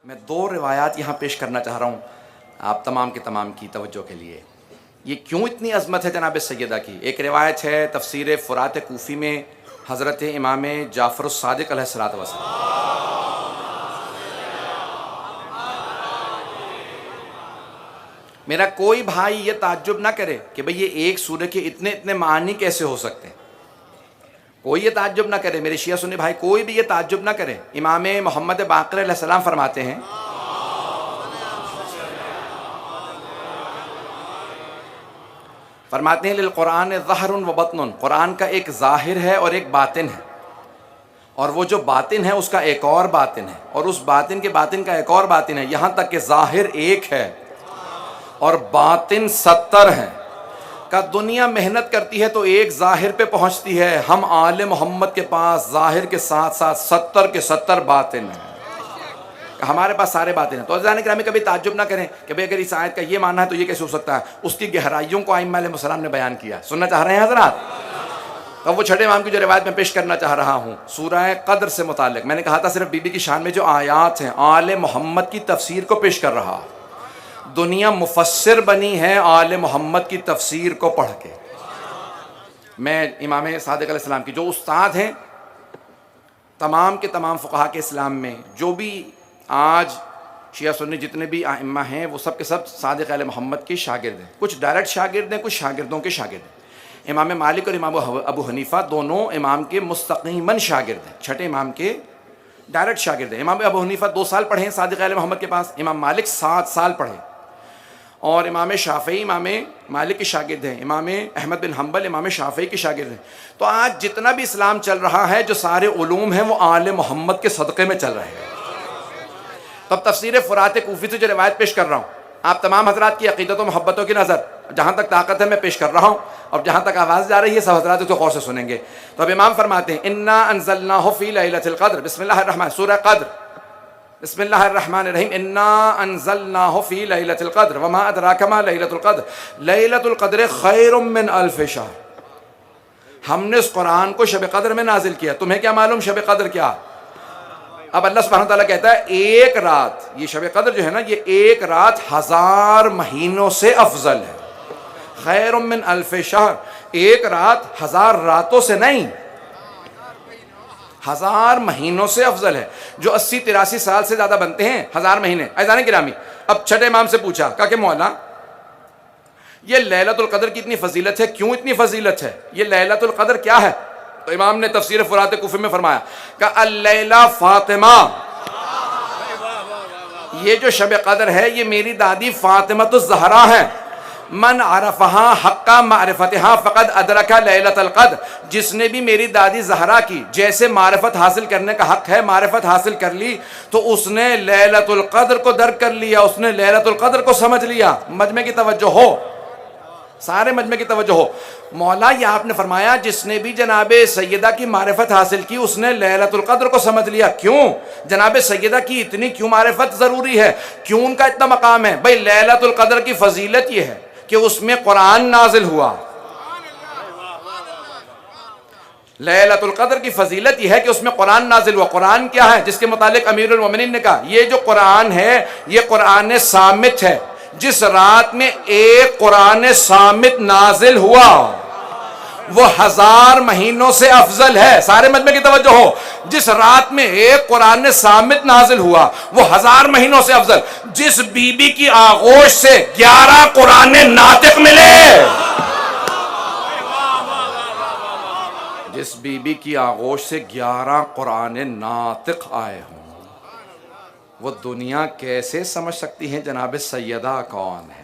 میں دو روایات یہاں پیش کرنا چاہ رہا ہوں آپ تمام کے تمام کی توجہ کے لیے. یہ کیوں اتنی عظمت ہے جناب سیدہ کی؟ ایک روایت ہے تفسیر فرات کوفی میں حضرت امام جعفر الصادق علیہ الصلوۃ والسلام. میرا کوئی بھائی یہ تعجب نہ کرے کہ بھئی یہ ایک سورہ کے اتنے معانی کیسے ہو سکتے ہیں. کوئی یہ تعجب نہ کرے، میرے شیعہ سنی بھائی کوئی بھی یہ تعجب نہ کرے. امام محمد باقر علیہ السلام فرماتے ہیں للقرآن ظہر و بطن، قرآن کا ایک ظاہر ہے اور ایک باطن ہے، اور وہ جو باطن ہے اس کا ایک اور باطن ہے، اور اس باطن کے باطن کا ایک اور باطن ہے، یہاں تک کہ ظاہر ایک ہے اور باطن 70 ہے. کہ دنیا محنت کرتی ہے تو ایک ظاہر پہ پہنچتی ہے، ہم آل محمد کے پاس ظاہر کے ساتھ ساتھ 70 کے 70 باطن ہیں. ہمارے پاس سارے باطن ہیں. تو عزیزان گرامی کبھی تعجب نہ کریں کہ بھئی اگر اس آیت کا یہ معنی ہے تو یہ کیسے ہو سکتا ہے. اس کی گہرائیوں کو ائمہ علیہ السلام نے بیان کیا. سننا چاہ رہے ہیں حضرات؟ اب وہ چھٹے امام کی جو روایت میں پیش کرنا چاہ رہا ہوں سورہ قدر سے متعلق، میں نے کہا تھا صرف بی بی کی شان میں جو آیات ہیں آل محمد کی تفسیر کو پیش کر رہا. دنیا مفسر بنی ہے آل محمد کی تفسیر کو پڑھ کے. میں امام صادق علیہ السلام کی جو استاد ہیں تمام کے تمام فقہا کے اسلام میں، جو بھی آج شیعہ سنی جتنے بھی ائمہ ہیں وہ سب کے سب صادق علیہ محمد کے شاگرد ہیں. کچھ ڈائریکٹ شاگرد ہیں، کچھ شاگردوں کے شاگرد ہیں. امام مالک اور امام ابو حنیفہ دونوں امام کے مستقیماً شاگرد ہیں، چھٹے امام کے ڈائریکٹ شاگرد ہیں. امام ابو حنیفہ 2 سال پڑھے ہیں صادق علیہ محمد کے پاس، امام مالک 7 سال پڑھے، اور امام شافعی امام مالک کے شاگرد ہیں، امام احمد بن حنبل امام شافعی کے شاگرد ہیں. تو آج جتنا بھی اسلام چل رہا ہے جو سارے علوم ہیں وہ آل محمد کے صدقے میں چل رہے ہیں. تب تفسیر فرات کوفی سے جو روایت پیش کر رہا ہوں آپ تمام حضرات کی عقیدت و محبتوں کی نظر جہاں تک طاقت ہے میں پیش کر رہا ہوں، اور جہاں تک آواز جا رہی ہے سب حضرات تو غور سے سنیں گے. تو اب امام فرماتے ہیں انا انزلناہ فی لیلۃ القدر. بسم اللہ الرحمن، سورہ قدر، بسم اللہ الرحمن الرحیم. انا انزلناہ فی لیلۃ القدر وما ادراک ما لیلۃ القدر لیلۃ القدر خیر من الف شہر. ہم نے اس قرآن کو شب قدر میں نازل کیا. تمہیں کیا معلوم شب قدر کیا؟ اب اللہ سبحانہ تعالیٰ کہتا ہے ایک رات، یہ شب قدر جو ہے نا، یہ ایک رات 1000 مہینوں سے افضل ہے. خیر من الف شہر، ایک رات 1000 راتوں سے نہیں، 1000 مہینوں سے افضل ہے. جو 80-83 سال سے زیادہ بنتے ہیں 1000 مہینے. عزیزان گرامی اب چھٹے امام سے پوچھا کہ مولا یہ لیلۃ القدر کی اتنی فضیلت ہے، کیوں اتنی فضیلت ہے؟ یہ لیلۃ القدر کیا ہے؟ تو امام نے تفسیر فرات کوفی میں فرمایا کہ اللیلہ فاطمہ، یہ جو شب قدر ہے یہ میری دادی فاطمۃ الزہرا ہے. من عرفہا حق معرفتہا فقد ادرک لیلۃ القدر. جس نے بھی میری دادی زہرا کی جیسے معرفت حاصل کرنے کا حق ہے معرفت حاصل کر لی تو اس نے لیلۃ القدر کو درک کر لیا، اس نے لیلۃ القدر کو سمجھ لیا. مجمع کی توجہ ہو، سارے مجمع کی توجہ ہو. مولا یہ آپ نے فرمایا جس نے بھی جناب سیدہ کی معرفت حاصل کی اس نے لیلۃ القدر کو سمجھ لیا. کیوں جناب سیدہ کی اتنی کیوں معرفت ضروری ہے، کیوں ان کا اتنا مقام ہے؟ بھئی لیلۃ القدر کی فضیلت یہ ہے کہ اس میں قرآن نازل ہوا. لیلۃ القدر کی فضیلت یہ ہے کہ اس میں قرآن نازل ہوا. قرآن کیا ہے جس کے متعلق امیر المومنین نے کہا یہ جو قرآن ہے یہ قرآن صامت ہے. جس رات میں ایک قرآن صامت نازل ہوا وہ 1000 مہینوں سے افضل ہے. سارے مجمع کی توجہ ہو، جس رات میں ایک قرآن صامت نازل ہوا وہ 1000 مہینوں سے افضل. جس بی بی کی آغوش سے 11 قرآن ناطق ملے، جس بی بی کی آغوش سے 11 قرآن ناطق آئے ہوں، وہ دنیا کیسے سمجھ سکتی ہیں جناب سیدہ کون ہے؟